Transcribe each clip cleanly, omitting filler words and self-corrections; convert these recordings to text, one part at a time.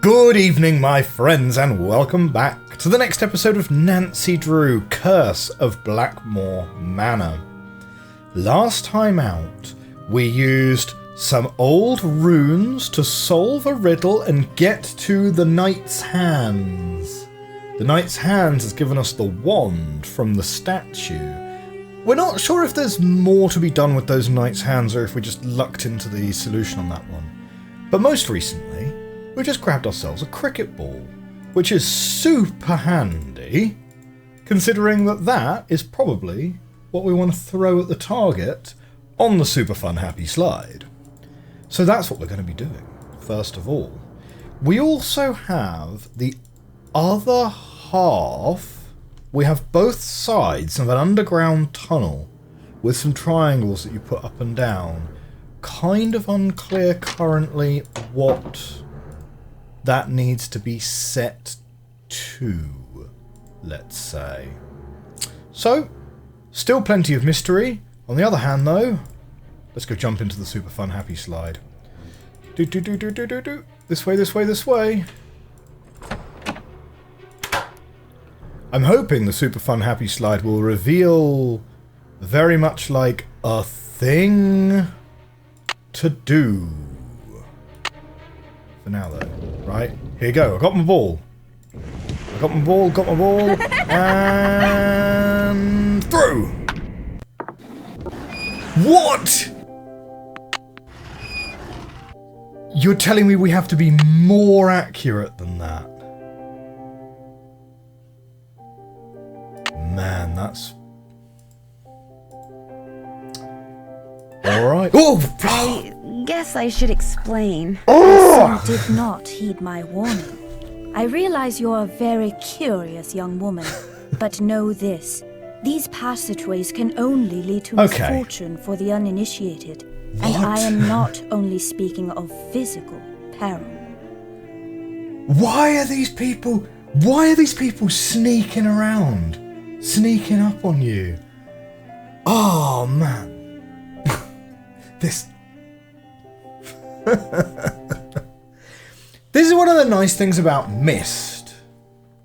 Good evening, my friends, and welcome back to the next episode of Nancy Drew, Curse of Blackmoor Manor. Last time out, we used some old runes to solve a riddle and get to the Knight's Hands. The Knight's Hands has given us the wand from the statue. We're not sure if there's more to be done with those Knight's Hands or if we just lucked into the solution on that one. But most recently, we just grabbed ourselves a cricket ball, which is super handy, considering that that is probably what we want to throw at the target on the super fun happy slide. So that's what we're going to be doing, first of all. We also have the other half. We have both sides of an underground tunnel with some triangles that you put up and down. Kind of unclear currently what that needs to be set to, let's say. So, still plenty of mystery. On the other hand, though, let's go jump into the super fun happy slide. This way, this way, this way. I'm hoping the super fun happy slide will reveal very much like a thing to do. For now, though. Right, here you go. I got my ball. Got my ball, and through! What?! You're telling me we have to be more accurate than that? Man, that's... Alright. Oh! I guess I should explain. Oh! Some did not heed my warning. I realize you're a very curious young woman, but know this. These passageways can only lead to misfortune for the uninitiated. What? And I am not only speaking of physical peril. Why are these people sneaking around? Sneaking up on you? Oh, man. This is one of the nice things about Myst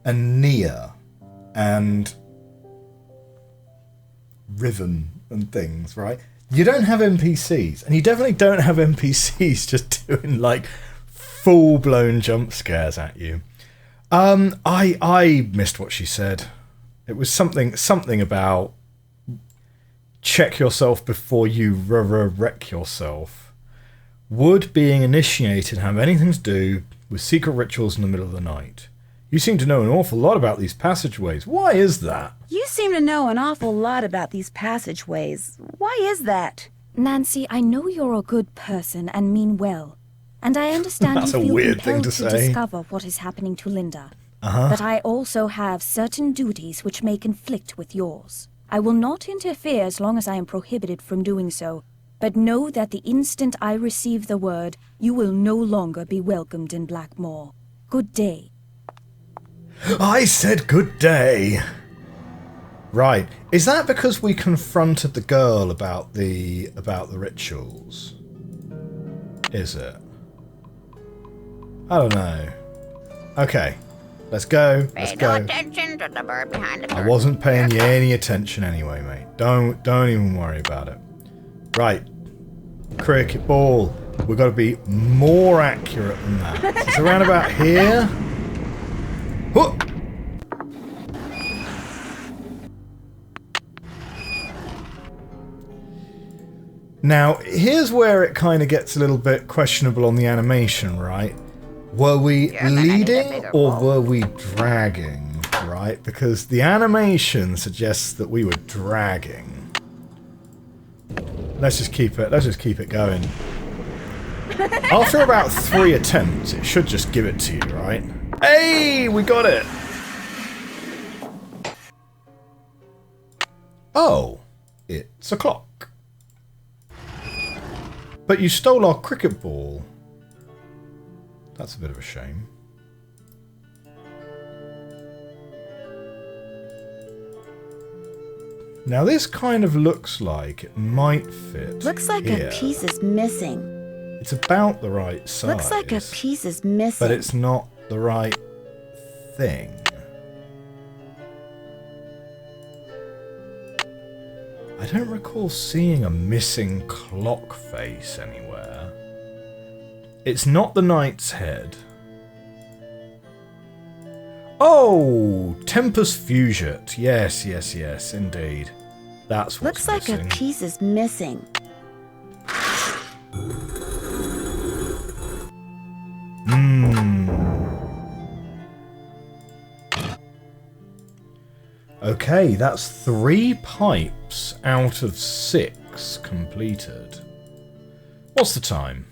and Nia and Riven and things, right? You don't have NPCs, and you definitely don't have NPCs just doing like full-blown jump scares at you. I missed what she said. It was something about check yourself before you wreck yourself. Would being initiated have anything to do with secret rituals in the middle of the night? You seem to know an awful lot about these passageways. Why is that? You seem to know an awful lot about these passageways. Why is that? Nancy, I know you're a good person and mean well. And I understand That's you a feel weird thing compelled to to say. discover what is happening to Linda. Uh-huh. But I also have certain duties which may conflict with yours. I will not interfere as long as I am prohibited from doing so, but know that the instant I receive the word, you will no longer be welcomed in Blackmoor. Good day. I said good day. Right. Is that because we confronted the girl about the rituals? Is it? I don't know. Okay. Let's go. Let's go. Attention to the bird behind the curtain. I wasn't paying you any attention anyway, mate. Don't even worry about it. Right. Cricket ball. We've got to be more accurate than that. So it's around about here. Huh. Now, here's where it kind of gets a little bit questionable on the animation, right? Were we leading or were we dragging, right? Because the animation suggests that we were dragging. Let's just keep it going. After about 3 attempts, it should just give it to you, right? Hey, we got it! Oh, it's a clock. But you stole our cricket ball. That's a bit of a shame. Now this kind of looks like it might fit Looks like here. a piece is missing. It's about the right size. Looks like a piece is missing. But it's not the right thing. I don't recall seeing a missing clock face anywhere. It's not the knight's head. Oh! Tempus Fugiet. Yes, yes, yes, indeed. That's what's Looks missing. like a piece is missing. Okay, that's 3 pipes out of 6 completed. What's the time?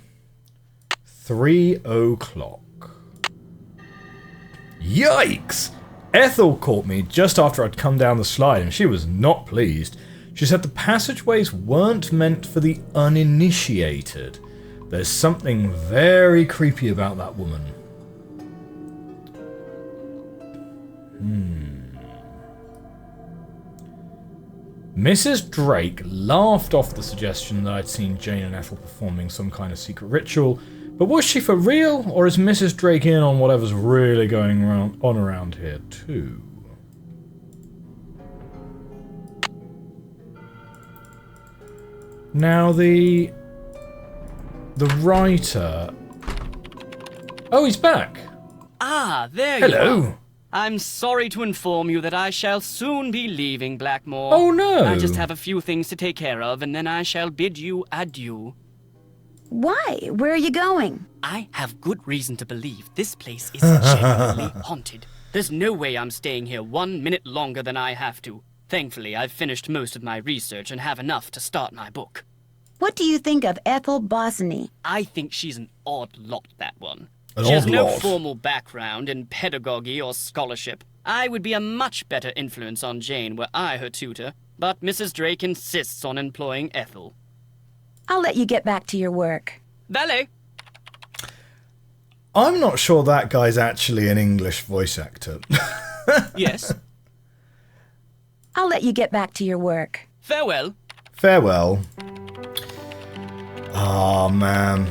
3 o'clock. Yikes! Ethel caught me just after I'd come down the slide and she was not pleased. She said the passageways weren't meant for the uninitiated. There's something very creepy about that woman. Mrs. Drake laughed off the suggestion that I'd seen Jane and Ethel performing some kind of secret ritual, but was she for real, or is Mrs. Drake in on whatever's really going on around here too? Now the writer... Oh, he's back! Ah, there you Hello! are. I'm sorry to inform you that I shall soon be leaving Blackmoor. Oh no! I just have a few things to take care of, and then I shall bid you adieu. Why? Where are you going? I have good reason to believe this place is genuinely haunted. There's no way I'm staying here 1 minute longer than I have to. Thankfully, I've finished most of my research and have enough to start my book. What do you think of Ethel Bossany? I think she's an odd lot, that one. An She has odd no lot. formal background in pedagogy or scholarship. I would be a much better influence on Jane were I her tutor, but Mrs. Drake insists on employing Ethel. I'll let you get back to your work. Valet! I'm not sure that guy's actually an English voice actor. Yes? I'll let you get back to your work. Farewell. Farewell. Oh man.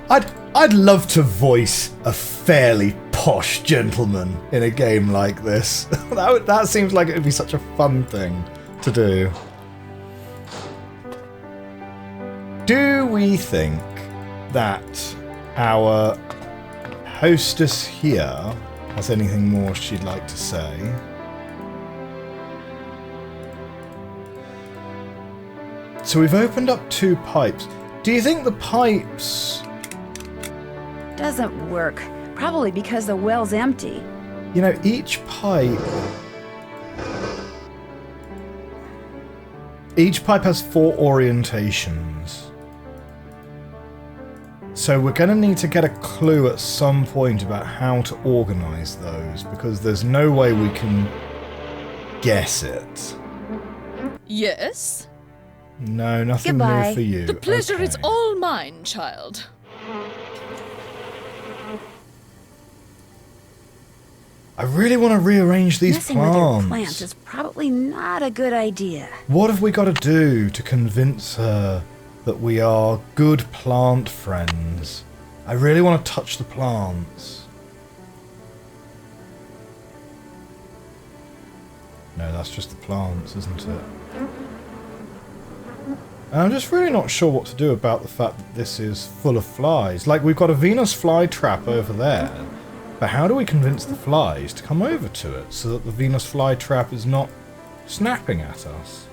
I'd love to voice a fairly posh gentleman in a game like this. That seems like it would be such a fun thing to do. Do we think that our hostess here has anything more she'd like to say? So we've opened up 2 pipes. Do you think the pipes... Doesn't work. Probably because the well's empty. You know, each pipe... Each pipe has 4 orientations. So we're going to need to get a clue at some point about how to organise those, because there's no way we can guess it. Yes? No, nothing Goodbye. new for you. The pleasure Okay. is all mine, child. I really want to rearrange these Messing with your plants. plants is probably not a good idea. What have we got to do to convince her that we are good plant friends? I really want to touch the plants. No, that's just the plants, isn't it? And I'm just really not sure what to do about the fact that this is full of flies. Like, we've got a Venus flytrap over there, but how do we convince the flies to come over to it so that the Venus flytrap is not snapping at us?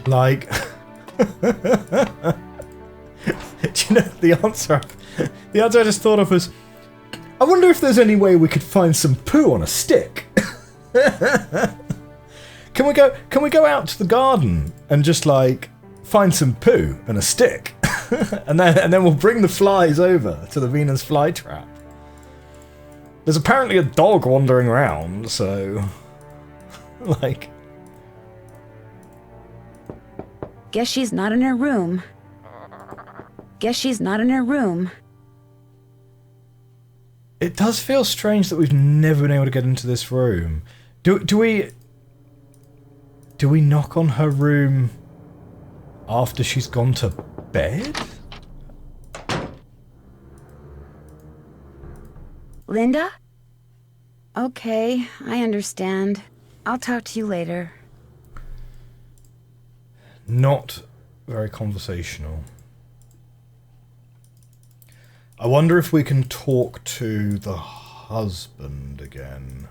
Like... Do you know, the answer I just thought of was, I wonder if there's any way we could find some poo on a stick. Can we go out to the garden and just like find some poo and a stick, and then we'll bring the flies over to the Venus flytrap. There's apparently a dog wandering around, so like. Guess she's not in her room. Guess she's not in her room. It does feel strange that we've never been able to get into this room. Do we knock on her room after she's gone to bed? Linda? Okay, I understand. I'll talk to you later. Not very conversational. I wonder if we can talk to the husband again.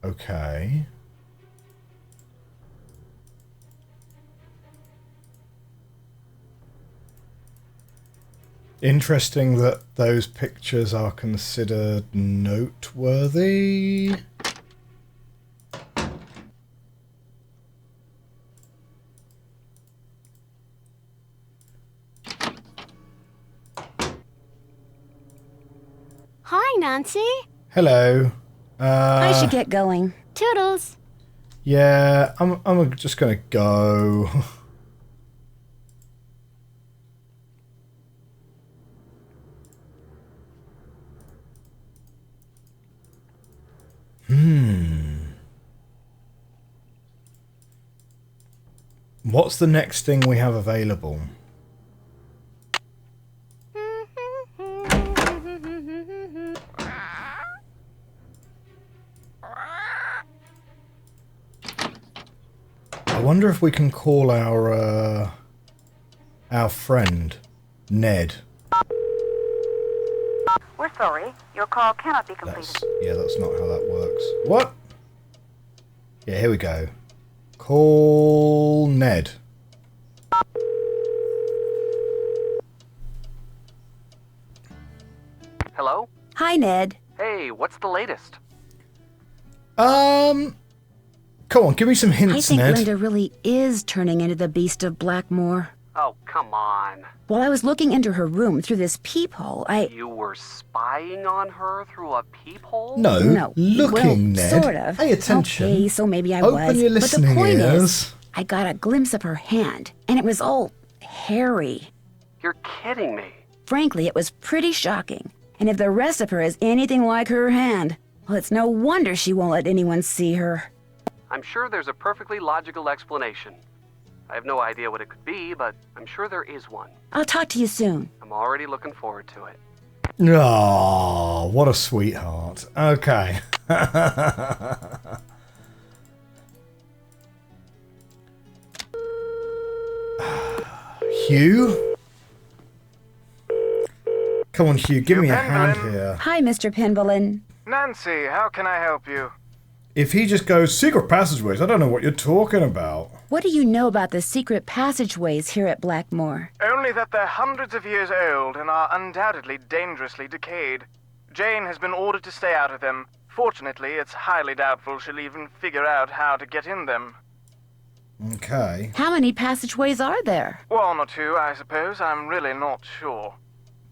Okay. Interesting that those pictures are considered noteworthy. Hi, Nancy. Hello. I should get going. Toodles. Yeah, I'm just gonna go. What's the next thing we have available? I wonder if we can call our friend, Ned. We're sorry. Your call cannot be completed. That's not how that works. What? Yeah, here we go. Call Ned. Hello? Hi, Ned. Hey, what's the latest? Come on, give me some hints, I think Ned. Linda really is turning into the beast of Blackmoor. Oh, come on. While I was looking into her room through this peephole, You were spying on her through a peephole? No, looking, well, Ned. sort of. Pay attention. Okay, so maybe I Open was. your But the listening point ears. is, I got a glimpse of her hand, and it was all hairy. You're kidding me. Frankly, it was pretty shocking. And if the rest of her is anything like her hand, well, it's no wonder she won't let anyone see her. I'm sure there's a perfectly logical explanation. I have no idea what it could be, but I'm sure there is one. I'll talk to you soon. I'm already looking forward to it. Oh, what a sweetheart. Okay. Hugh? Come on, Hugh, give me a hand here. Hi, Mr. Penvellin. Nancy, how can I help you? If he just goes, secret passageways, I don't know what you're talking about. What do you know about the secret passageways here at Blackmoor? Only that they're hundreds of years old and are undoubtedly dangerously decayed. Jane has been ordered to stay out of them. Fortunately, it's highly doubtful she'll even figure out how to get in them. Okay. How many passageways are there? One or two, I suppose. I'm really not sure.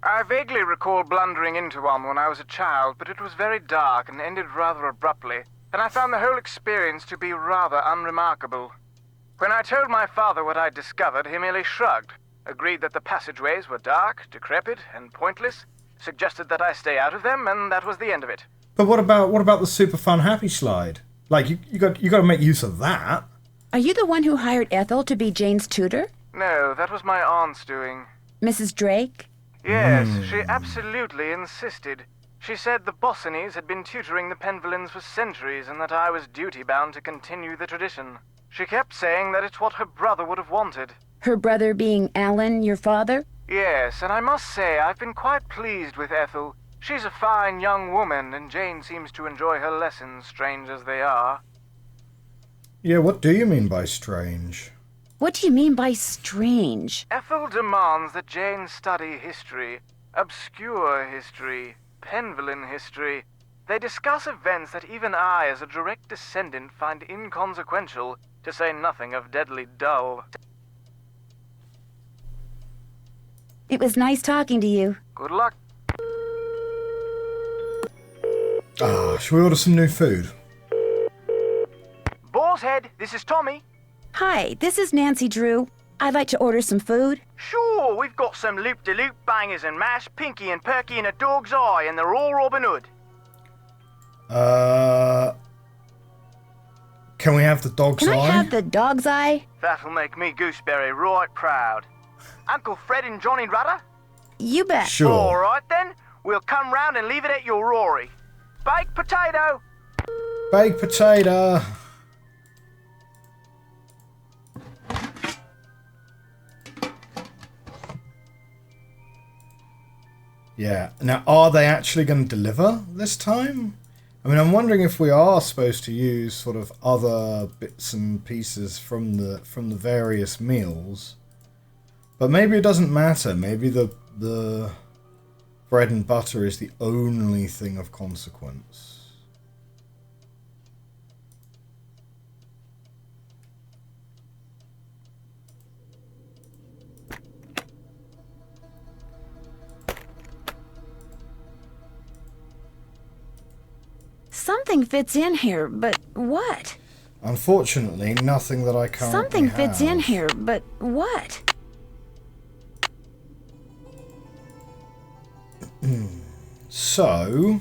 I vaguely recall blundering into one when I was a child, but it was very dark and ended rather abruptly, and I found the whole experience to be rather unremarkable. When I told my father what I'd discovered, he merely shrugged, agreed that the passageways were dark, decrepit, and pointless, suggested that I stay out of them, and that was the end of it. But what about the super fun happy slide? Like you got to make use of that. Are you the one who hired Ethel to be Jane's tutor? No, that was my aunt's doing. Mrs. Drake? Yes, she absolutely insisted. She said the Bossinies had been tutoring the Penvellins for centuries and that I was duty-bound to continue the tradition. She kept saying that it's what her brother would have wanted. Her brother being Alan, your father? Yes, and I must say I've been quite pleased with Ethel. She's a fine young woman, and Jane seems to enjoy her lessons, strange as they are. Yeah, what do you mean by strange? What do you mean by strange? Ethel demands that Jane study history, obscure history, Penvellin history. They discuss events that even I, as a direct descendant, find inconsequential, to say nothing of deadly dull. It was nice talking to you. Good luck. Should we order some new food? Boar's Head, this is Tommy. Hi, this is Nancy Drew. I'd like to order some food. Sure, we've got some loop-de-loop bangers and mash, pinky and perky and a dog's eye, and they're all Robin Hood. Can we have the dog's eye? Can I have the dog's eye? That'll make me Gooseberry right proud. Uncle Fred and Johnny Rudder? You bet. Sure. All right then, we'll come round and leave it at your Rory. Baked potato. Baked potato. Yeah. Now, are they actually going to deliver this time? I mean, I'm wondering if we are supposed to use sort of other bits and pieces from the various meals. But maybe it doesn't matter. Maybe the bread and butter is the only thing of consequence. Something fits in here, but what? Unfortunately, nothing that I can't. Something fits in here, but what? So,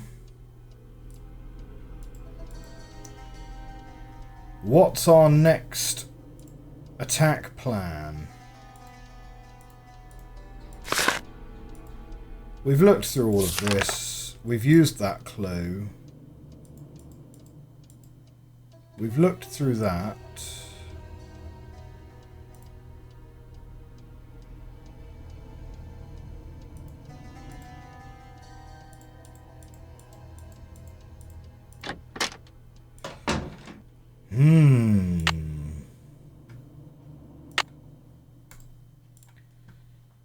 what's our next attack plan? We've looked through all of this. We've used that clue. We've looked through that.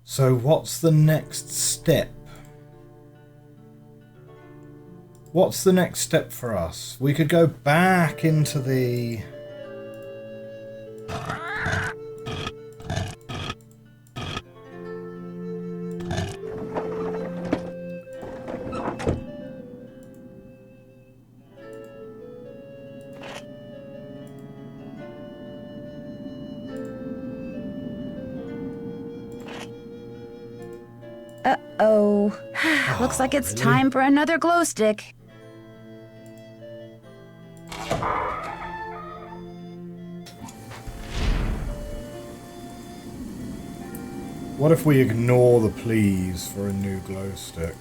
So what's the next step? What's the next step for us? We could go back into the... Uh-oh. Looks like it's time for another glow stick. What if we ignore the pleas for a new glow stick?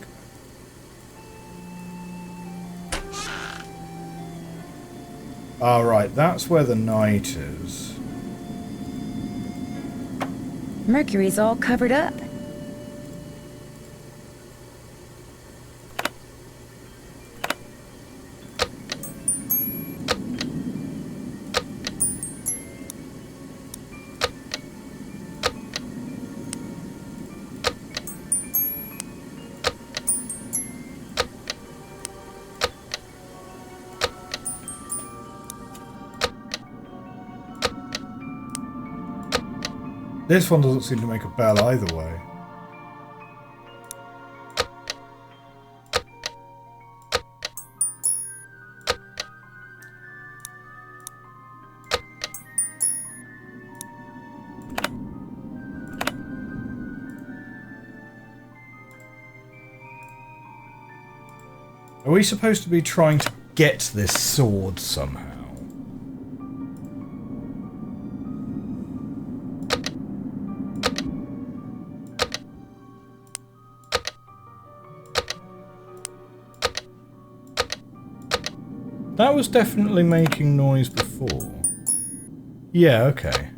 Alright, that's where the night is. Mercury's all covered up. This one doesn't seem to make a bell either way. Are we supposed to be trying to get this sword somehow? That was definitely making noise before. Yeah, okay.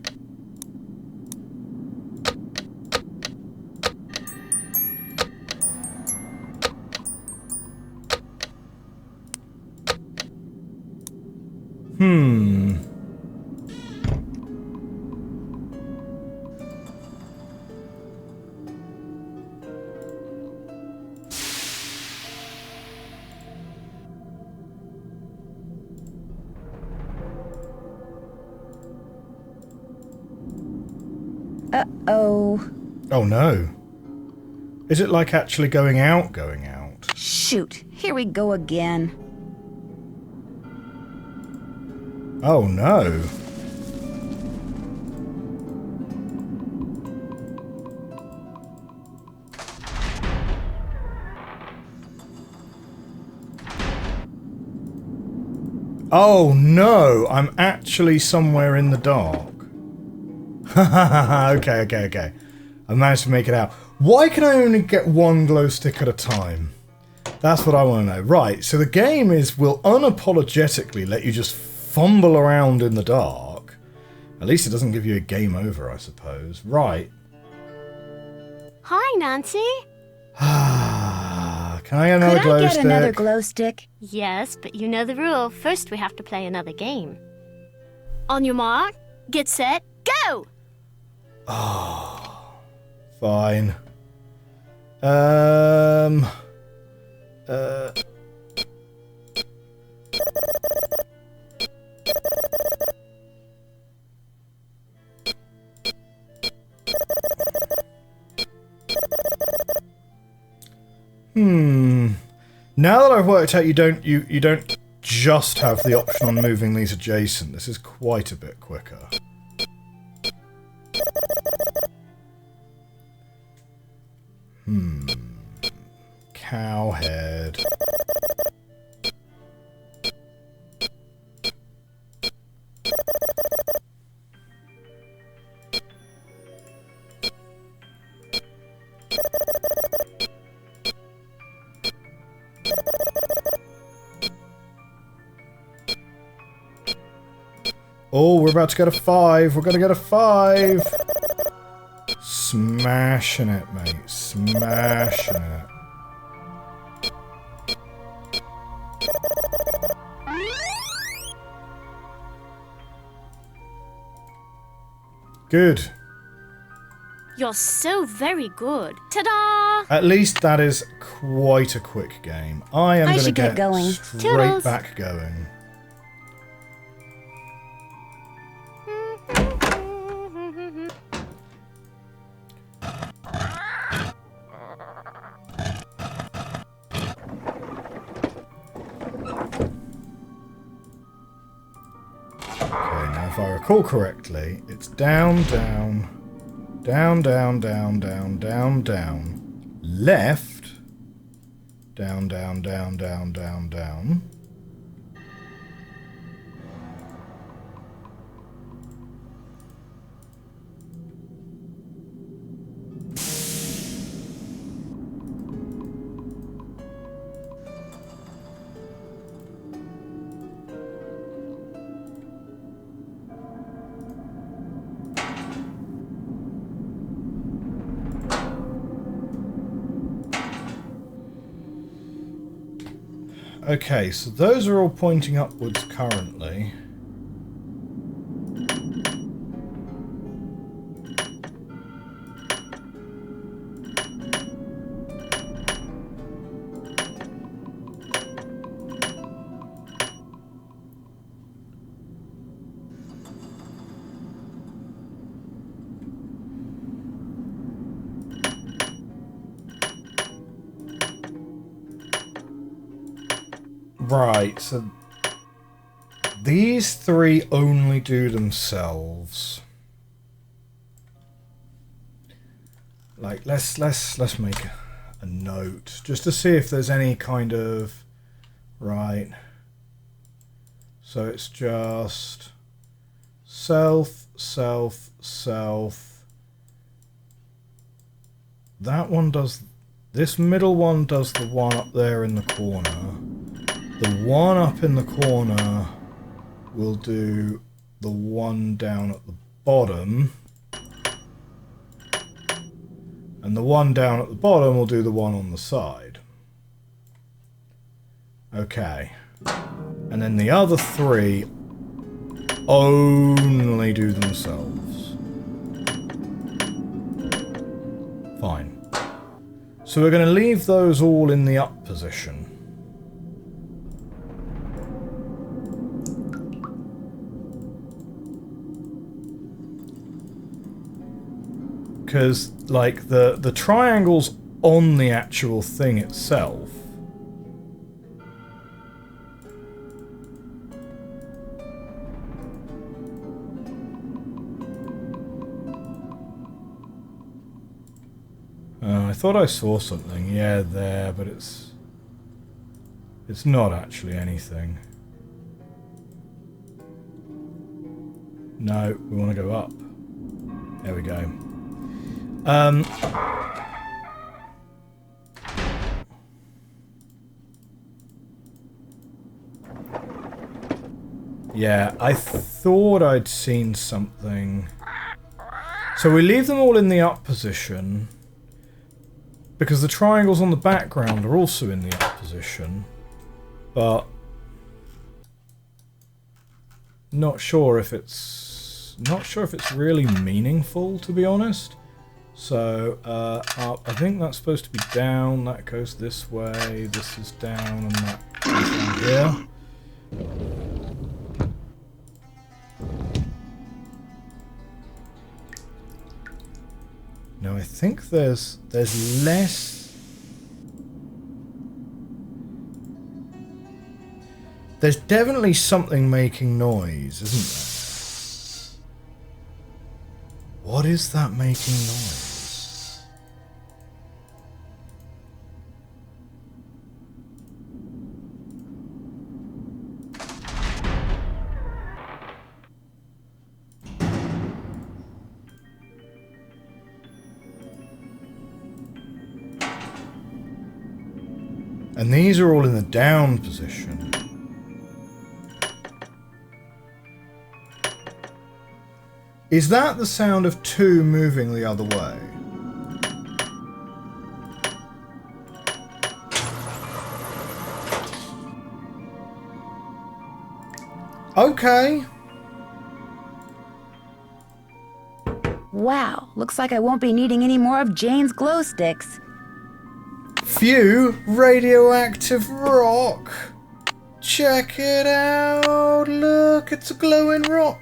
Uh-oh. Oh no. Is it like actually going out? Shoot, here we go again. Oh no. Oh no, I'm actually somewhere in the dark. Okay. I managed to make it out. Why can I only get one glow stick at a time? That's what I want to know. Right, so the game will unapologetically let you just fumble around in the dark. At least it doesn't give you a game over, I suppose. Right. Hi, Nancy. Can I get another glow stick? Could I get another glow stick? Yes, but you know the rule. First, we have to play another game. On your mark, get set, go! Oh, fine. Now that I've worked out you don't just have the option on moving these adjacent, this is quite a bit quicker. Cowhead. Oh, we're about to get a 5. We're going to get a 5. Smashing it, mate. Smashing it. Good. You're so very good. Ta-da! At least that is quite a quick game. I am going to get going. straight Toodles. back going. If I recall correctly, it's down, down, down, down, down, down, down, down, left, down, down, down, down, down, down. Okay, so those are all pointing upwards currently. Right, so these three only do themselves. Like, let's make a note just to see if there's any kind of right. So it's just self, self, self. That one does. This middle one does the one up there in the corner. The one up in the corner will do the one down at the bottom. And the one down at the bottom will do the one on the side. Okay. And then the other three only do themselves. Fine. So we're going to leave those all in the up position. Because, like, the triangle's on the actual thing itself. I thought I saw something. Yeah, there, but it's not actually anything. No, we want to go up. There we go. Yeah, I thought I'd seen something. So we leave them all in the up position because the triangles on the background are also in the up position, but not sure if it's really meaningful, to be honest. So up, I think that's supposed to be down. That goes this way. This is down, and that goes down here. No, I think there's less. There's definitely something making noise, isn't there? What is that making noise? And these are all in the down position. Is that the sound of two moving the other way? Okay. Wow, looks like I won't be needing any more of Jane's glow sticks. Phew, radioactive rock. Check it out. Look, it's a glowing rock.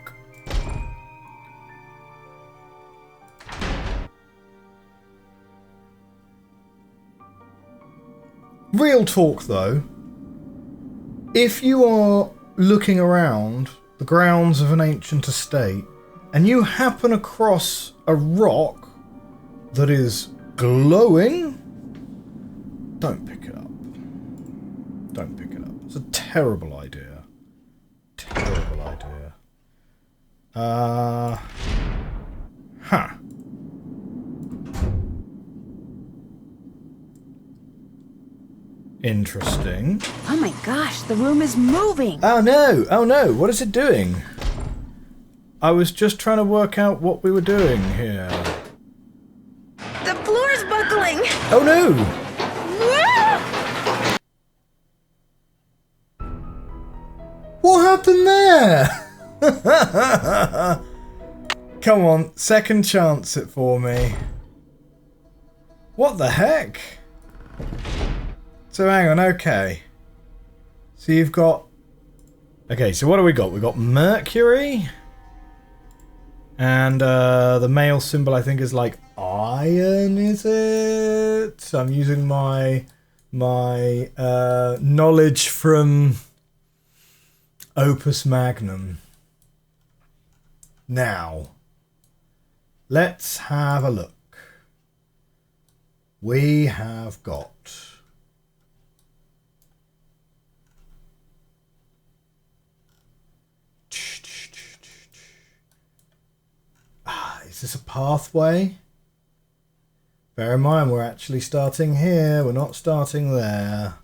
Real talk though, if you are looking around the grounds of an ancient estate and you happen across a rock that is glowing, don't pick it up. Don't pick it up. It's a terrible idea. Terrible idea. Huh. Interesting. Oh my gosh, the room is moving. Oh no, oh no, what is it doing? I was just trying to work out what we were doing here. The floor's buckling. Oh no! What happened there? Come on, second chance it for me. What the heck? So hang on, okay. So you've got... Okay, so what do we got? We've got Mercury. And the male symbol I think is like iron, is it? So I'm using my knowledge from Opus Magnum. Now, let's have a look. We have got... Is this a pathway? Bear in mind, we're actually starting here. We're not starting there.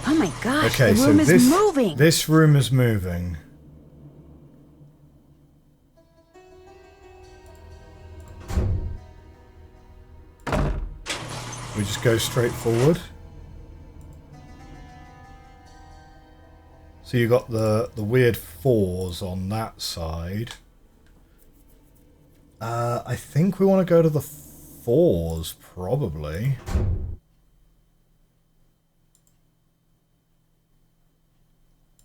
Oh my gosh, Okay, the room so is moving. This room is moving. We just go straight forward. So you got the weird fours on that side. I think we want to go to the fours, probably.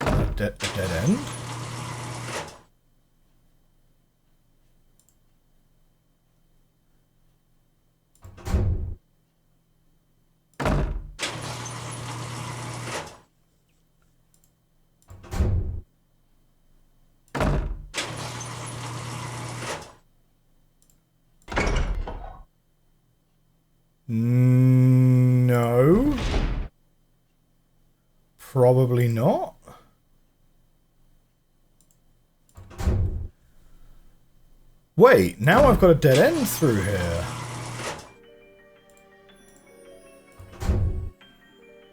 A dead end? No. Probably not. Wait, now I've got a dead end through here.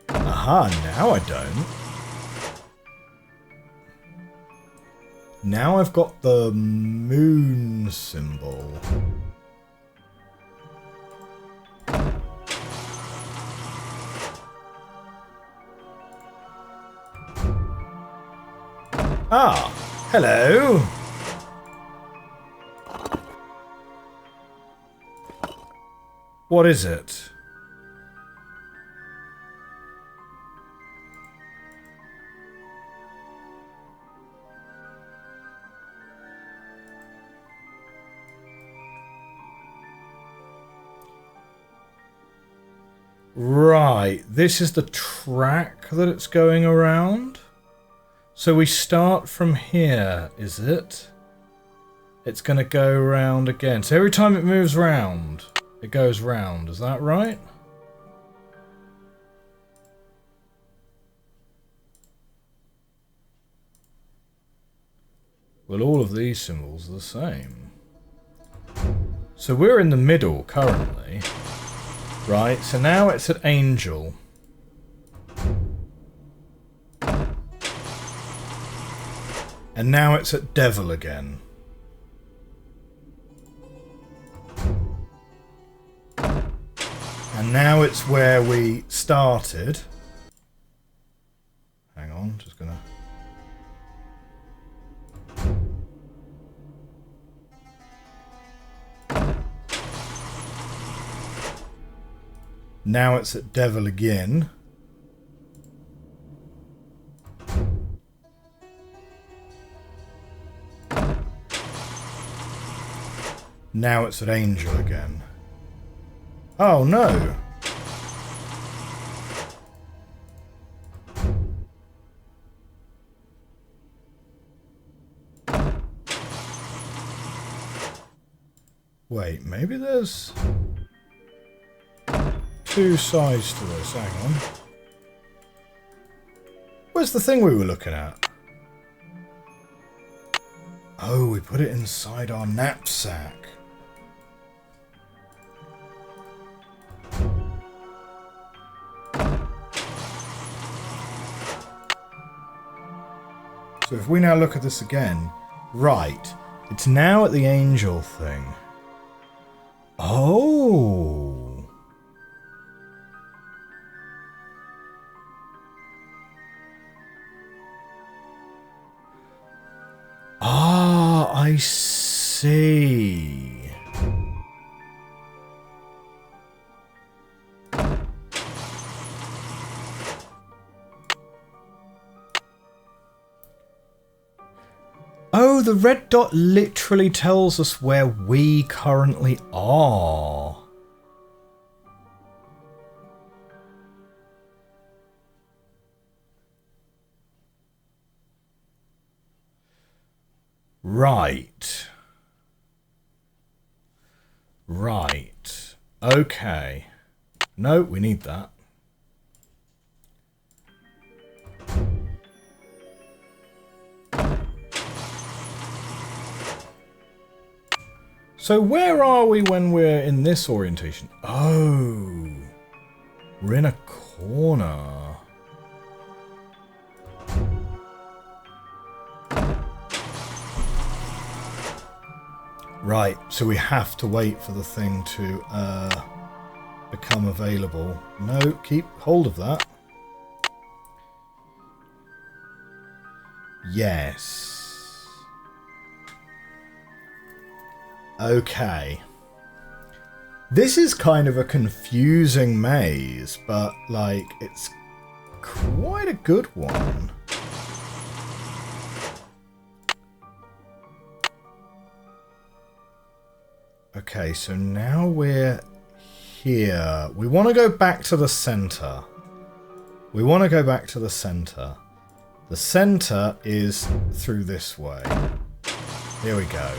Aha, now I don't. Now I've got the moon symbol. Ah, hello. What is it? Right, this is the track that it's going around. So we start from here, is it? It's going to go round again. So every time it moves round, it goes round. Is that right? Well, all of these symbols are the same. So we're in the middle currently. Right, so now it's at Angel. And now it's at Devil again. And now it's where we started. Hang on, just gonna... Now it's at Devil again. Now it's at Angel again. Oh no! Wait, maybe there's two sides to this. Hang on. Where's the thing we were looking at? Oh, we put it inside our knapsack. So if we now look at this again, right, it's now at the Angel thing. Oh. Ah, I see. Oh, the red dot literally tells us where we currently are. Right. Right. Okay. No, we need that. So where are we when we're in this orientation? Oh, we're in a corner. Right, so we have to wait for the thing to become available. No, keep hold of that. Yes. Okay. This is kind of a confusing maze, but, like, it's quite a good one. Okay, so now we're here. We want to go back to the center. We want to go back to the center. The center is through this way. Here we go.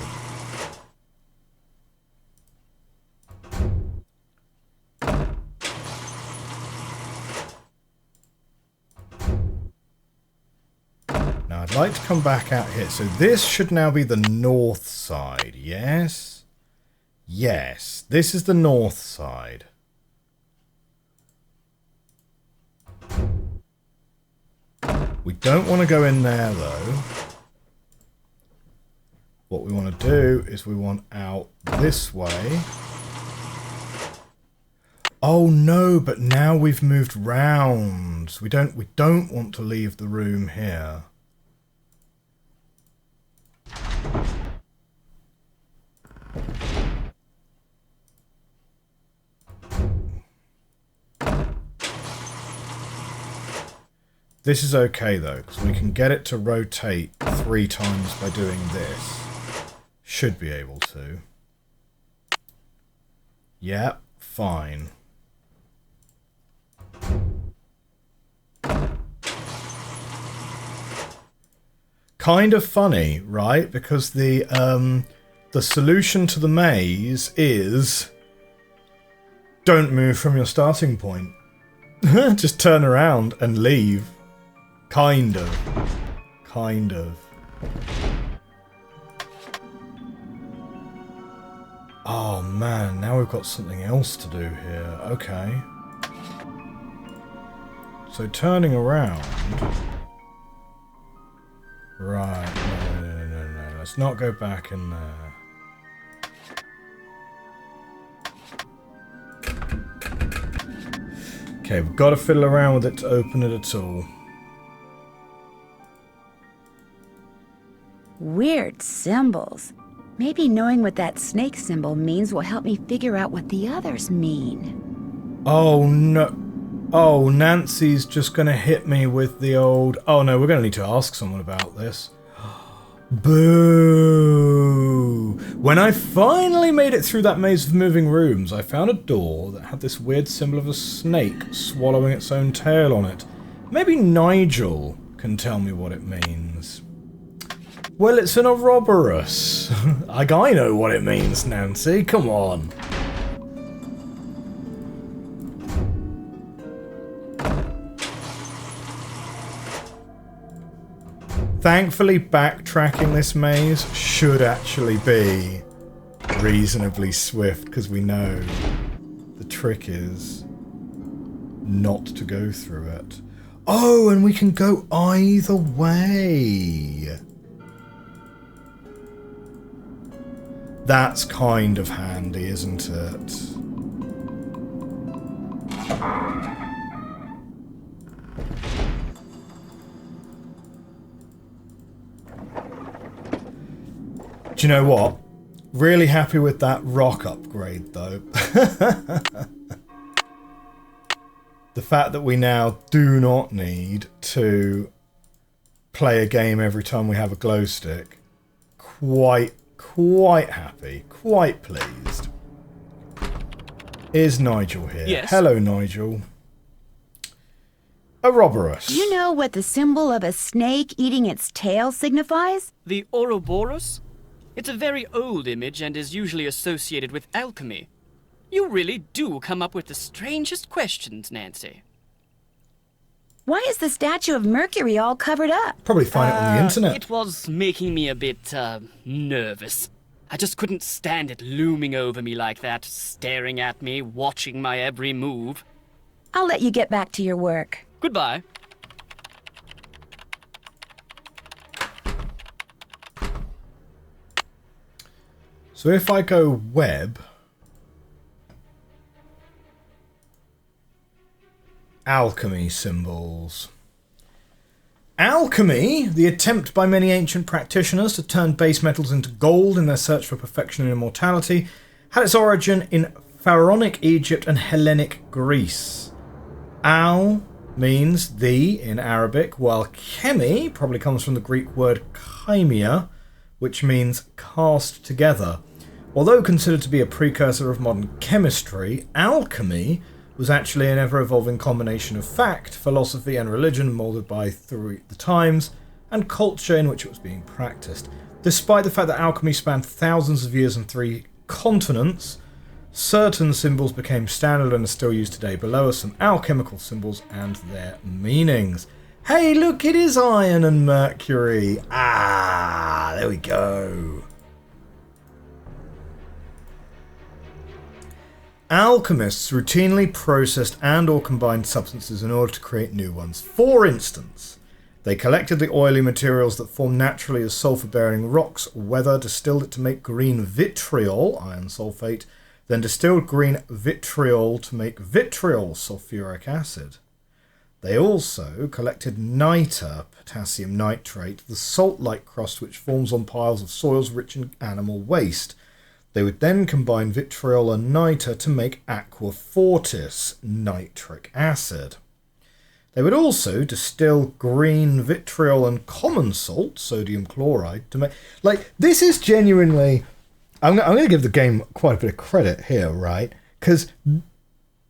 I'd like to come back out here. So this should now be the north side, yes? Yes, this is the north side. We don't want to go in there, though. What we want to do is we want out this way. Oh no, but now we've moved round. We don't want to leave the room here. This is okay though, because we can get it to rotate 3 times by doing this. Should be able to. Yep, fine. Kind of funny, right? Because the solution to the maze is don't move from your starting point. Just turn around and leave. Kind of. Kind of. Oh man, now we've got something else to do here. Okay. So turning around. Right, no. Let's not go back in there. Okay, we've got to fiddle around with it to open it at all. Weird symbols. Maybe knowing what that snake symbol means will help me figure out what the others mean. Oh no. Oh, Nancy's just going to hit me with the old... Oh no, we're going to need to ask someone about this. Boo! When I finally made it through that maze of moving rooms, I found a door that had this weird symbol of a snake swallowing its own tail on it. Maybe Nigel can tell me what it means. Well, it's an Ouroboros. Like, I know what it means, Nancy. Come on. Thankfully, backtracking this maze should actually be reasonably swift, because we know the trick is not to go through it. Oh, and we can go either way. That's kind of handy, isn't it? Do you know what? Really happy with that rock upgrade, though. The fact that we now do not need to play a game every time we have a glow stick. Quite happy. Quite pleased. Is Nigel here? Yes. Hello, Nigel. Ouroboros. Do you know what the symbol of a snake eating its tail signifies? The Ouroboros? It's a very old image and is usually associated with alchemy. You really do come up with the strangest questions, Nancy. Why is the statue of Mercury all covered up? Probably find it on the internet. It was making me a bit, nervous. I just couldn't stand it looming over me like that, staring at me, watching my every move. I'll let you get back to your work. Goodbye. So if I go web, alchemy symbols. Alchemy, the attempt by many ancient practitioners to turn base metals into gold in their search for perfection and immortality, had its origin in pharaonic Egypt and Hellenic Greece. Al means the in Arabic, while chemi probably comes from the Greek word chimia, which means cast together. Although considered to be a precursor of modern chemistry, alchemy was actually an ever-evolving combination of fact, philosophy and religion moulded by through the times and culture in which it was being practiced. Despite the fact that alchemy spanned thousands of years and 3 continents, certain symbols became standard and are still used today. Below are some alchemical symbols and their meanings. Hey, look, it is iron and mercury. Ah, there we go. Alchemists routinely processed and or combined substances in order to create new ones. For instance, they collected the oily materials that form naturally as sulfur-bearing rocks, weather, distilled it to make green vitriol, iron sulfate, then distilled green vitriol to make vitriol, sulfuric acid. They also collected niter, potassium nitrate, the salt-like crust which forms on piles of soils rich in animal waste. They would then combine vitriol and niter to make aqua fortis, nitric acid. They would also distill green vitriol and common salt, sodium chloride, to make... Like, this is genuinely... I'm going to give the game quite a bit of credit here, right? Because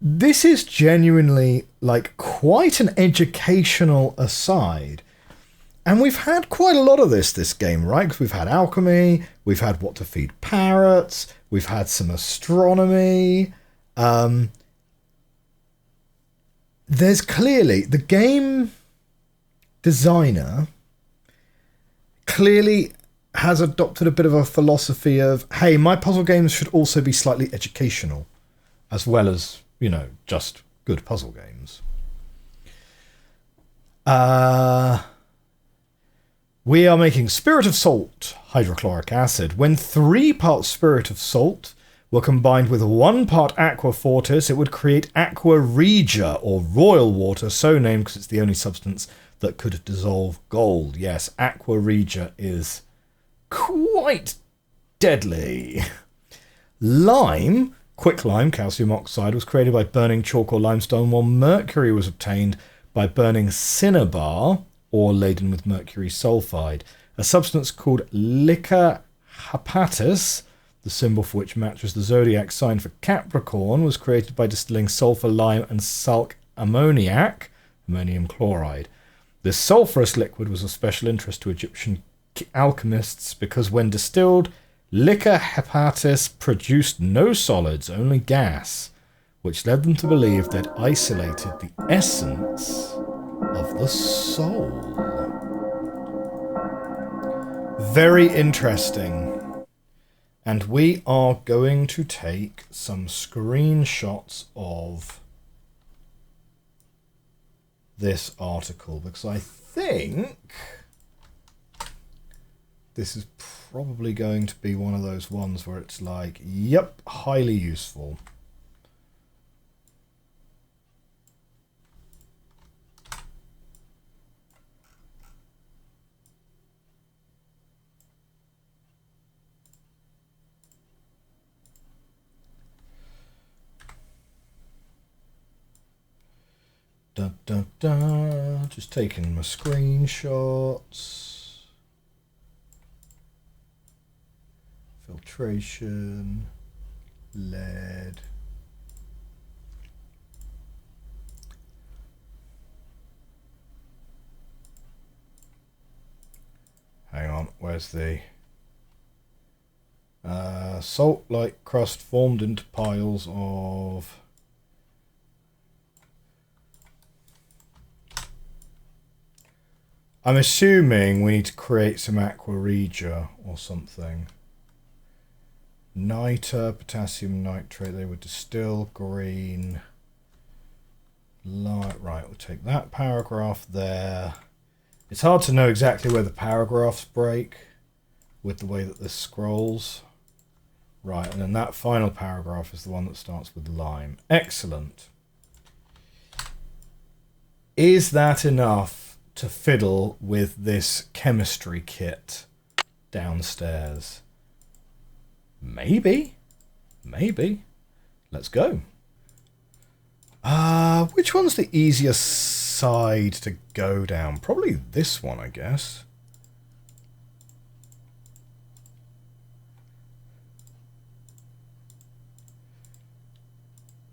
this is genuinely, like, quite an educational aside. And we've had quite a lot of this game, right? Because we've had alchemy, we've had what to feed parrots, we've had some astronomy. There's clearly... The game designer clearly has adopted a bit of a philosophy of, hey, my puzzle games should also be slightly educational, as well as, you know, just good puzzle games. We are making Spirit of Salt, hydrochloric acid. When 3 parts Spirit of Salt were combined with 1 part Aqua Fortis, it would create Aqua Regia, or royal water, so named because it's the only substance that could dissolve gold. Yes, Aqua Regia is quite deadly. Lime, quicklime, calcium oxide, was created by burning chalk or limestone, while mercury was obtained by burning cinnabar, or laden with mercury sulfide. A substance called liquor hepatis, the symbol for which matches the zodiac sign for Capricorn, was created by distilling sulfur, lime, and sulk ammoniac, ammonium chloride. This sulfurous liquid was of special interest to Egyptian alchemists because when distilled, liquor hepatis produced no solids, only gas, which led them to believe they'd isolated the essence of the soul. Very interesting. And we are going to take some screenshots of this article because I think this is probably going to be one of those ones where it's like, yep, highly useful. Dun, dun, dun. Just taking my screenshots. Filtration. Lead. Hang on, where's the... salt-like crust formed into piles of... I'm assuming we need to create some aqua regia or something. Niter, potassium nitrate, they would distill green. Light, right, we'll take that paragraph there. It's hard to know exactly where the paragraphs break with the way that this scrolls. Right, and then that final paragraph is the one that starts with lime. Excellent. Is that enough to fiddle with this chemistry kit downstairs? Maybe. Maybe. Let's go. Which one's the easiest side to go down? Probably this one, I guess.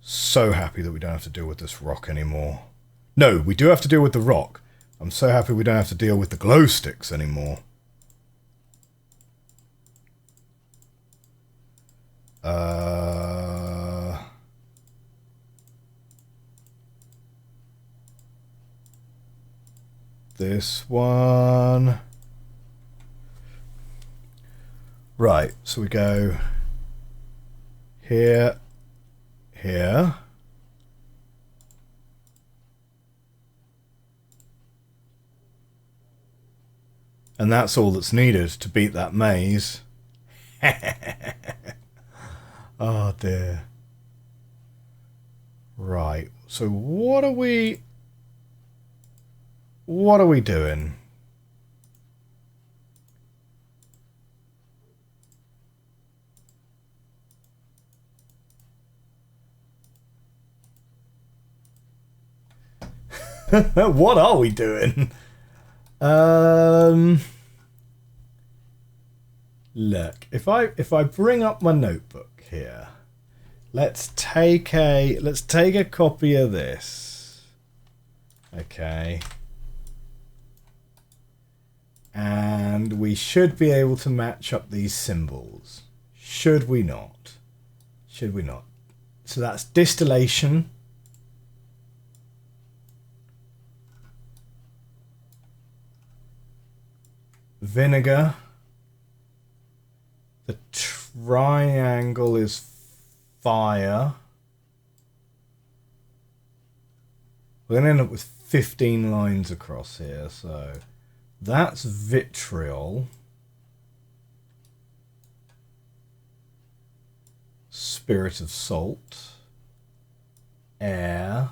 So happy that we don't have to deal with this rock anymore. No, we do have to deal with the rock. I'm so happy we don't have to deal with the glow sticks anymore. this one. Right, so we go here, here. And that's all that's needed to beat that maze. Oh dear. Right, so what are we doing? What are we doing? Look, if I bring up my notebook here, let's take a copy of this. Okay. And we should be able to match up these symbols. Should we not? Should we not? So that's distillation. Vinegar. The triangle is fire. We're going to end up with 15 lines across here, so that's vitriol. Spirit of salt. Air.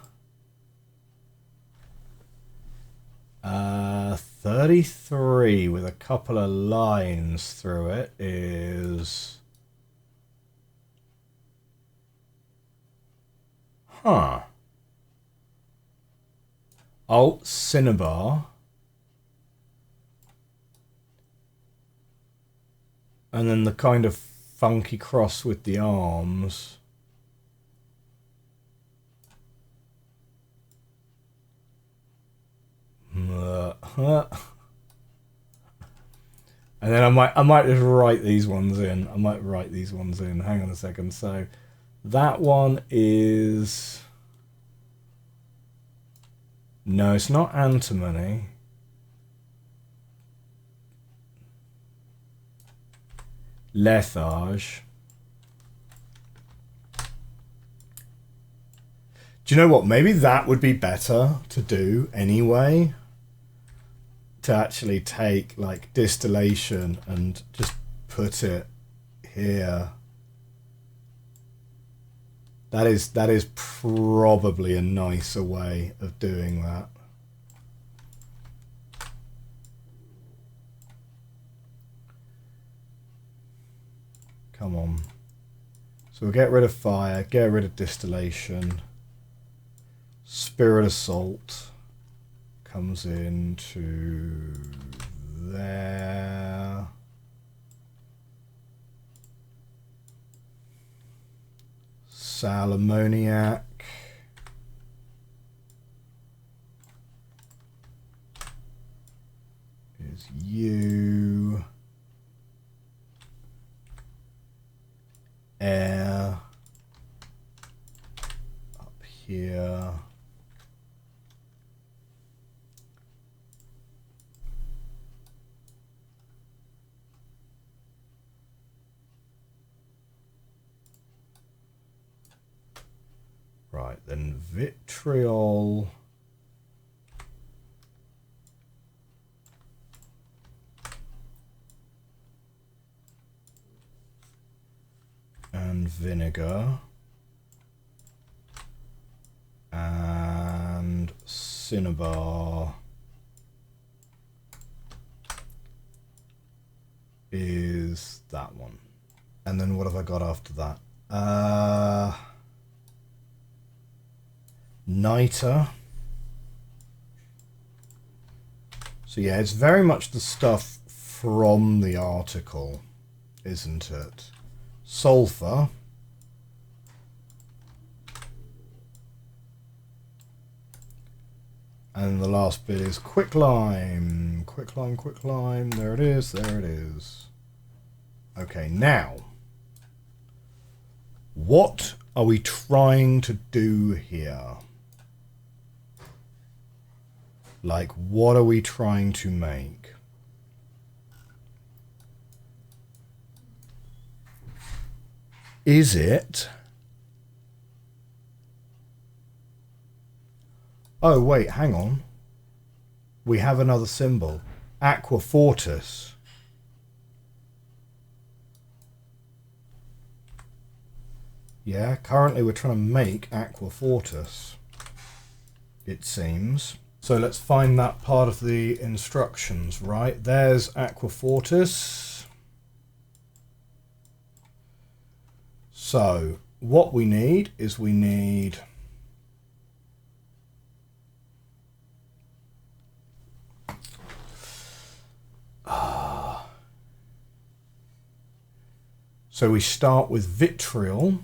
33 with a couple of lines through it is... Huh. Oh, cinnabar. And then the kind of funky cross with the arms. And then I might just write these ones in. I might write these ones in. Hang on a second. So that one is... No, it's not antimony. Letharge. Do you know what? Maybe that would be better to do anyway. To actually take like distillation and just put it here. That is probably a nicer way of doing that. Come on. So we'll get rid of fire, get rid of distillation. Spirit of salt comes into there. Sal ammoniac. Is you. Air. Up here. Right, then vitriol. And vinegar. And cinnabar is that one. And then what have I got after that? Niter. So yeah, it's very much the stuff from the article, isn't it? Sulfur. And the last bit is quicklime. Quicklime, quicklime. There it is, there it is. Okay, now, what are we trying to do here? Like, what are we trying to make? Is it... Oh, wait, hang on. We have another symbol. Aqua Fortis. Yeah, currently we're trying to make Aqua Fortis, it seems. So let's find that part of the instructions, right? There's Aqua Fortis. So what we need is we need... So we start with vitriol,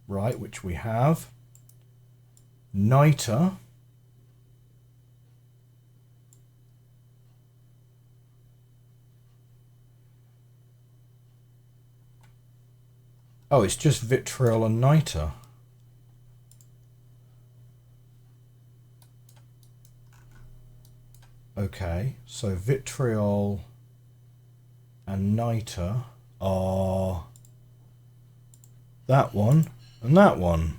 right, which we have. Niter. Oh, it's just vitriol and niter. Okay, so vitriol and niter are that one and that one.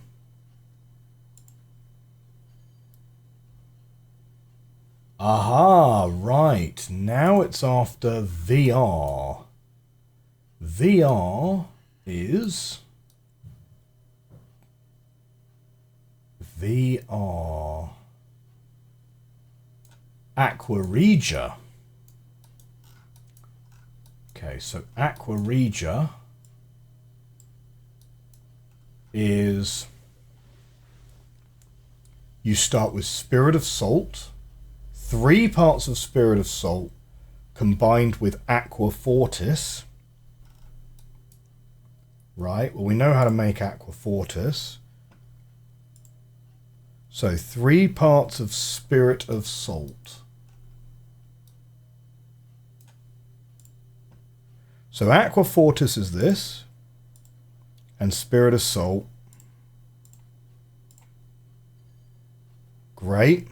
Aha, right. Now it's after VR. VR is... VR. Aqua Regia. Okay, so Aqua Regia is... You start with Spirit of Salt. 3 parts of Spirit of Salt combined with Aqua Fortis. Right, well we know how to make Aqua Fortis. So 3 parts of Spirit of Salt. So Aqua Fortis is this. And Spirit of Salt. Great.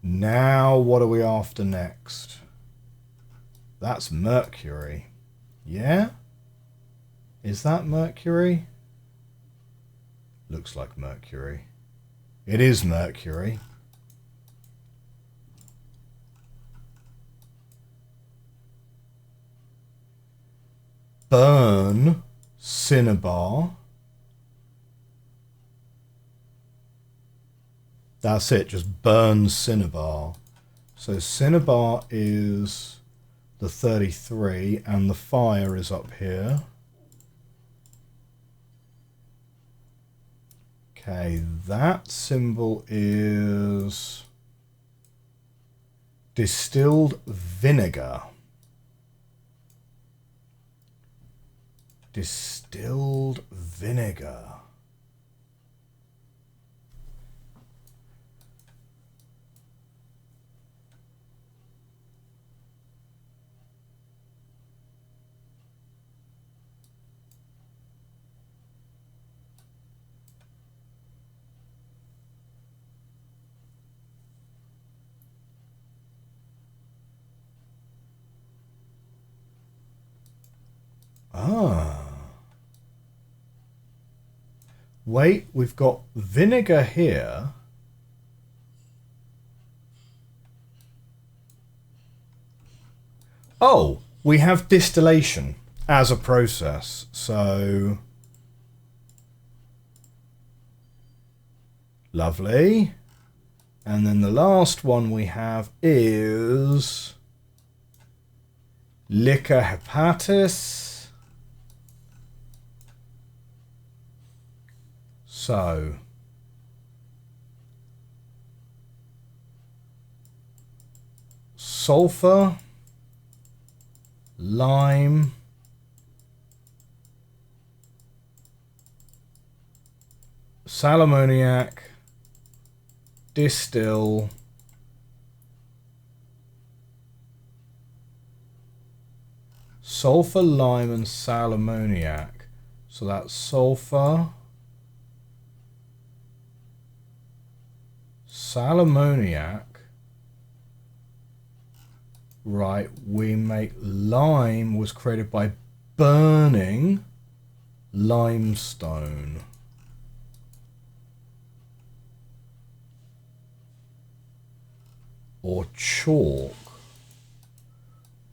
Now what are we after next? That's mercury. Yeah? Is that mercury? Looks like mercury. It is mercury. Burn cinnabar. That's it, just burn cinnabar. So cinnabar is the 33 and the fire is up here. Okay, that symbol is distilled vinegar. Distilled vinegar. Ah. Wait, we've got vinegar here. Oh, we have distillation as a process. So, lovely. And then the last one we have is liquor hepatis. So, sulfur, lime, sal ammoniac, distill, sulfur, lime, and sal ammoniac. So that's sulfur, Salamoniac. Right, we make lime was created by burning limestone. Or chalk.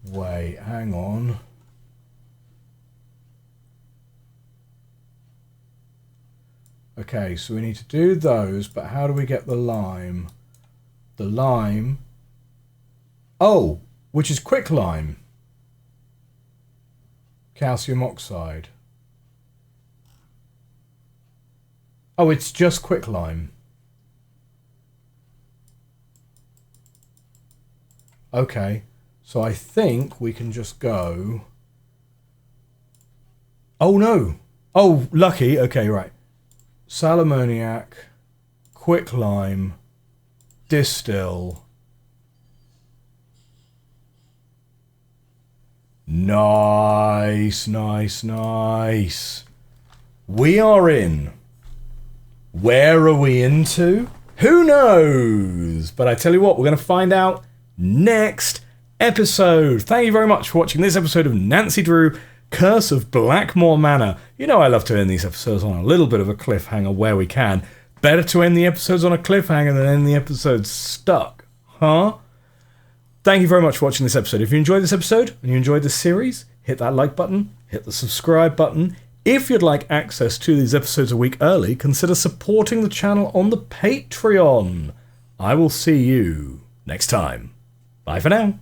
Wait, hang on. Okay, so we need to do those, but how do we get the lime? The lime... Oh, which is quicklime. Calcium oxide. Oh, it's just quicklime. Okay, so I think we can just go... Oh, no. Oh, lucky. Okay, right. Salamoniac, quicklime, distill. Nice, nice, nice. We are in. Where are we into? Who knows? But I tell you what, we're going to find out next episode. Thank you very much for watching this episode of Nancy Drew, Curse of Blackmoor Manor. You know I love to end these episodes on a little bit of a cliffhanger where we can. Better to end the episodes on a cliffhanger than end the episodes stuck, huh? Thank you very much for watching this episode. If you enjoyed this episode and you enjoyed this series, hit that like button, hit the subscribe button. If you'd like access to these episodes a week early, consider supporting the channel on the Patreon. I will see you next time. Bye for now.